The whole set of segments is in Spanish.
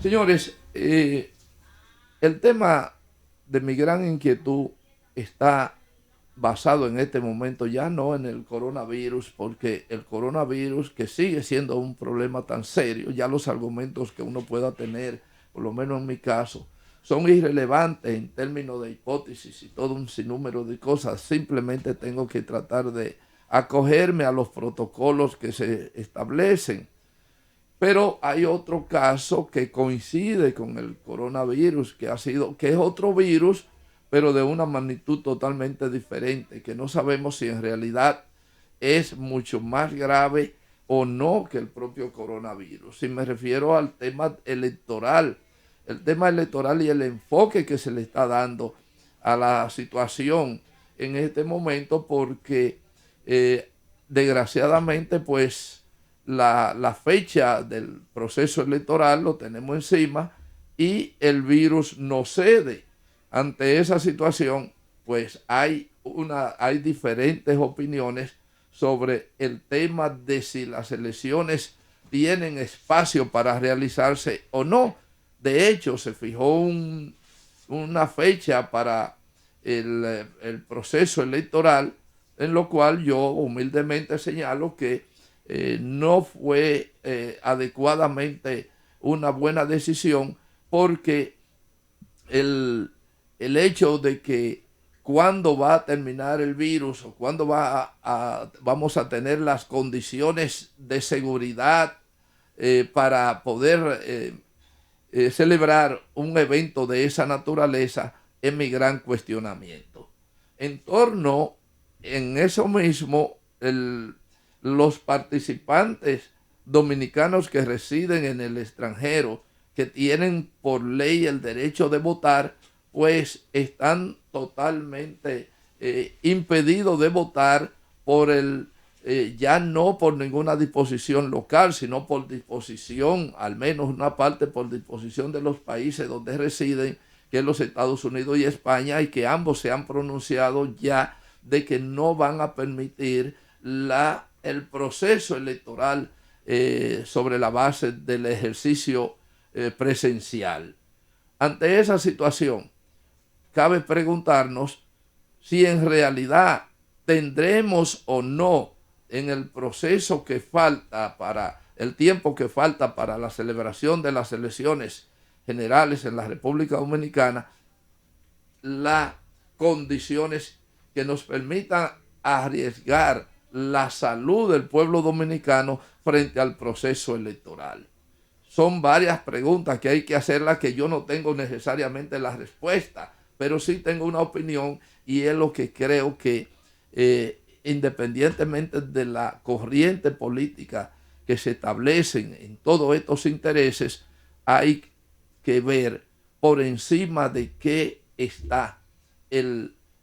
Señores, el tema de mi gran inquietud está basado en este momento ya no en el coronavirus, porque el coronavirus, que sigue siendo un problema tan serio, ya los argumentos que uno pueda tener, por lo menos en mi caso, son irrelevantes en términos de hipótesis y todo un sinnúmero de cosas. Simplemente tengo que tratar de acogerme a los protocolos que se establecen. Pero hay otro caso que coincide con el coronavirus, que es otro virus, pero de una magnitud totalmente diferente, que no sabemos si en realidad es mucho más grave o no que el propio coronavirus. Si me refiero al tema electoral, el tema electoral y el enfoque que se le está dando a la situación en este momento, porque desgraciadamente, pues la fecha del proceso electoral lo tenemos encima y el virus no cede. Ante esa situación, pues hay diferentes opiniones sobre el tema de si las elecciones tienen espacio para realizarse o no. De hecho, se fijó una fecha para el proceso electoral, en lo cual yo humildemente señalo que no fue adecuadamente una buena decisión, porque el, el hecho de que cuándo va a terminar el virus o cuándo vamos a tener las condiciones de seguridad para poder celebrar un evento de esa naturaleza es mi gran cuestionamiento. En torno, en eso mismo, los participantes dominicanos que residen en el extranjero, que tienen por ley el derecho de votar, pues están totalmente impedidos de votar por ya no por ninguna disposición local, sino por disposición, al menos una parte por disposición de los países donde residen, que es los Estados Unidos y España, y que ambos se han pronunciado ya de que no van a permitir el proceso electoral sobre la base del ejercicio presencial. Ante esa situación, cabe preguntarnos si en realidad tendremos o no en el proceso que falta para el tiempo que falta para la celebración de las elecciones generales en la República Dominicana las condiciones que nos permitan arriesgar la salud del pueblo dominicano frente al proceso electoral. Son varias preguntas que hay que hacerlas, que yo no tengo necesariamente la respuesta, pero sí tengo una opinión, y es lo que creo que independientemente de la corriente política que se establecen en todos estos intereses, hay que ver por encima de qué está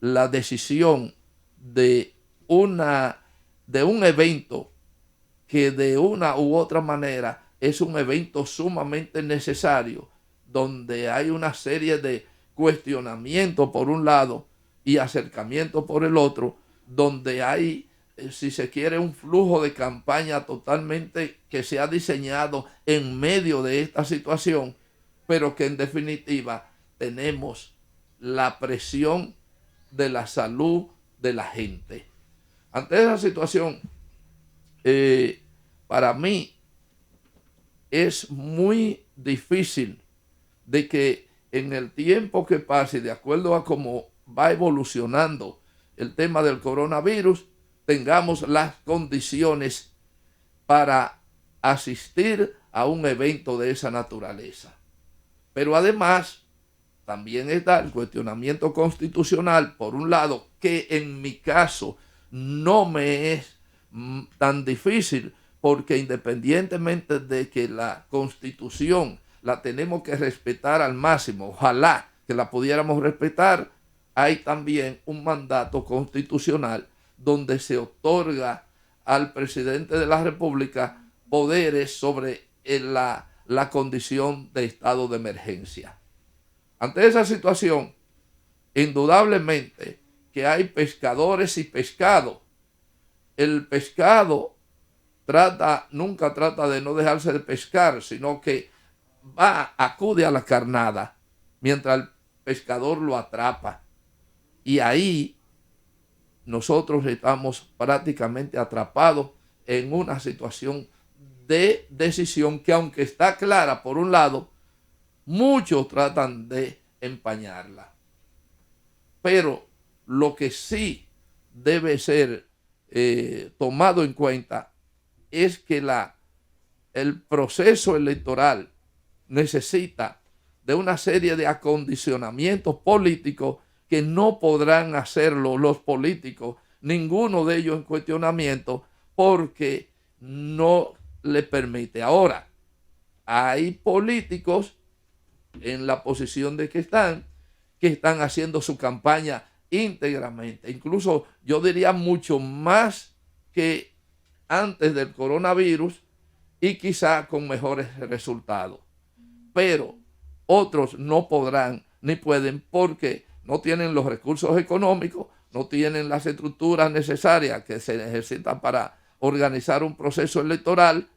la decisión de, de un evento que de una u otra manera es un evento sumamente necesario, donde hay una serie de cuestionamientos por un lado y acercamiento por el otro, donde hay, si se quiere, un flujo de campaña totalmente que se ha diseñado en medio de esta situación, pero que en definitiva tenemos la presión de la salud de la gente. Ante esa situación, para mí es muy difícil de que en el tiempo que pase, de acuerdo a cómo va evolucionando el tema del coronavirus, tengamos las condiciones para asistir a un evento de esa naturaleza. Pero además, también está el cuestionamiento constitucional, por un lado, que en mi caso no me es tan difícil, porque independientemente de que la Constitución la tenemos que respetar al máximo, ojalá que la pudiéramos respetar, hay también un mandato constitucional donde se otorga al presidente de la República poderes sobre la condición de estado de emergencia. Ante esa situación, indudablemente que hay pescadores y pescado. El pescado nunca trata de no dejarse de pescar, sino que acude a la carnada mientras el pescador lo atrapa. Y ahí nosotros estamos prácticamente atrapados en una situación de decisión que, aunque está clara por un lado, muchos tratan de empañarla. Pero lo que sí debe ser tomado en cuenta es que el proceso electoral necesita de una serie de acondicionamientos políticos que no podrán hacerlo los políticos, ninguno de ellos en cuestionamiento, porque no le permite. Ahora, hay políticos en la posición de que están haciendo su campaña íntegramente, incluso yo diría mucho más que antes del coronavirus y quizá con mejores resultados. Pero otros no podrán ni pueden porque no tienen los recursos económicos, no tienen las estructuras necesarias que se necesitan para organizar un proceso electoral,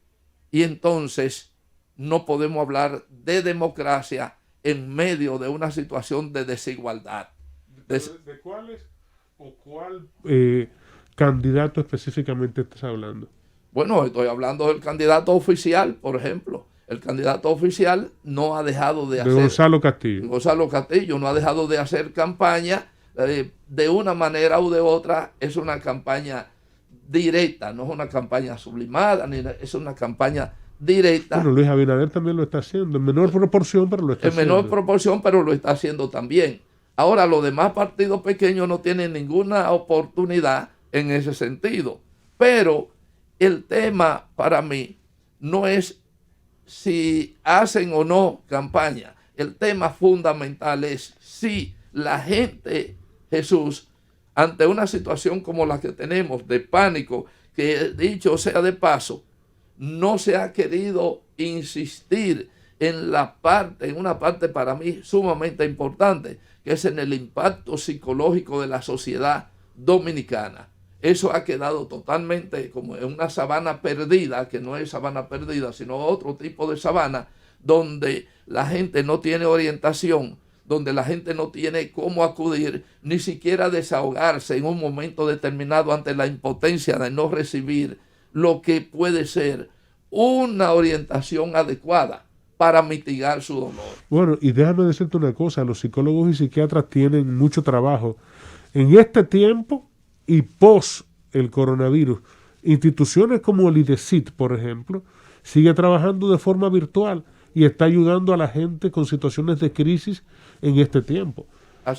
y entonces no podemos hablar de democracia en medio de una situación de desigualdad. ¿De cuáles o cuál candidato específicamente estás hablando? Bueno, estoy hablando del candidato oficial, por ejemplo. El candidato oficial no ha dejado de hacer... Gonzalo Castillo. Gonzalo Castillo no ha dejado de hacer campaña de una manera u de otra. Es una campaña directa, no es una campaña sublimada, es una campaña directa. Bueno, Luis Abinader también lo está haciendo, en menor proporción, pero lo está haciendo. En menor proporción, pero lo está haciendo también. Ahora, los demás partidos pequeños no tienen ninguna oportunidad en ese sentido. Pero el tema para mí no es si hacen o no campaña. El tema fundamental es si la gente, Jesús, ante una situación como la que tenemos de pánico, que dicho sea de paso, no se ha querido insistir en una parte para mí sumamente importante, que es en el impacto psicológico de la sociedad dominicana. Eso ha quedado totalmente como en una sabana perdida, que no es sabana perdida, sino otro tipo de sabana, donde la gente no tiene orientación, donde la gente no tiene cómo acudir, ni siquiera desahogarse en un momento determinado ante la impotencia de no recibir lo que puede ser una orientación adecuada para mitigar su dolor. Bueno, y déjame decirte una cosa, los psicólogos y psiquiatras tienen mucho trabajo en este tiempo y post el coronavirus. Instituciones como el IDECIT, por ejemplo, sigue trabajando de forma virtual y está ayudando a la gente con situaciones de crisis en este tiempo.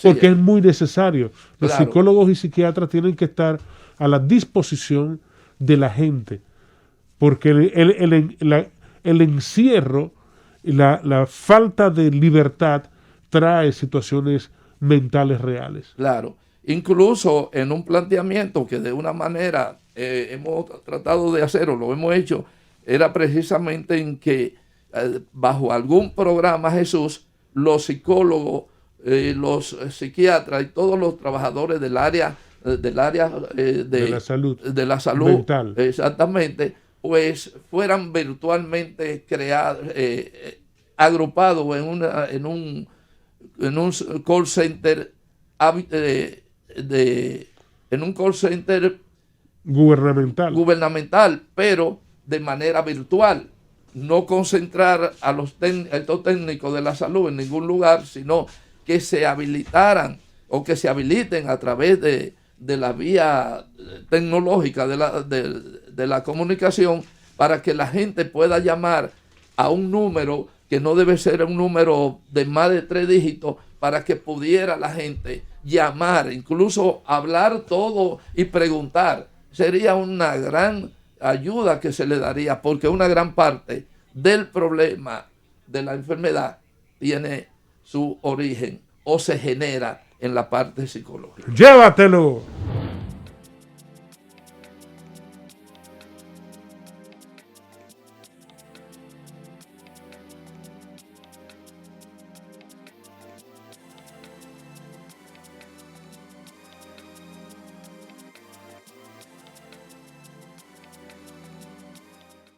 Porque es muy necesario. Los psicólogos y psiquiatras tienen que estar a la disposición de la gente. Porque el encierro y la falta de libertad trae situaciones mentales reales. Claro. Incluso en un planteamiento que de una manera hemos tratado de hacer, o lo hemos hecho, era precisamente en que bajo algún programa, Jesús, los psicólogos, los psiquiatras y todos los trabajadores del área de la salud mental, exactamente, pues fueran virtualmente agrupados en un call center en un call center gubernamental, pero de manera virtual. No concentrar a estos técnicos de la salud en ningún lugar, sino que se habilitaran o que se habiliten a través de la vía tecnológica de la comunicación, para que la gente pueda llamar a un número que no debe ser un número de más de 3 dígitos, para que pudiera la gente llamar, incluso hablar todo y preguntar. Sería una gran ayuda que se le daría, porque una gran parte del problema de la enfermedad tiene su origen o se genera en la parte psicológica. ¡Llévatelo!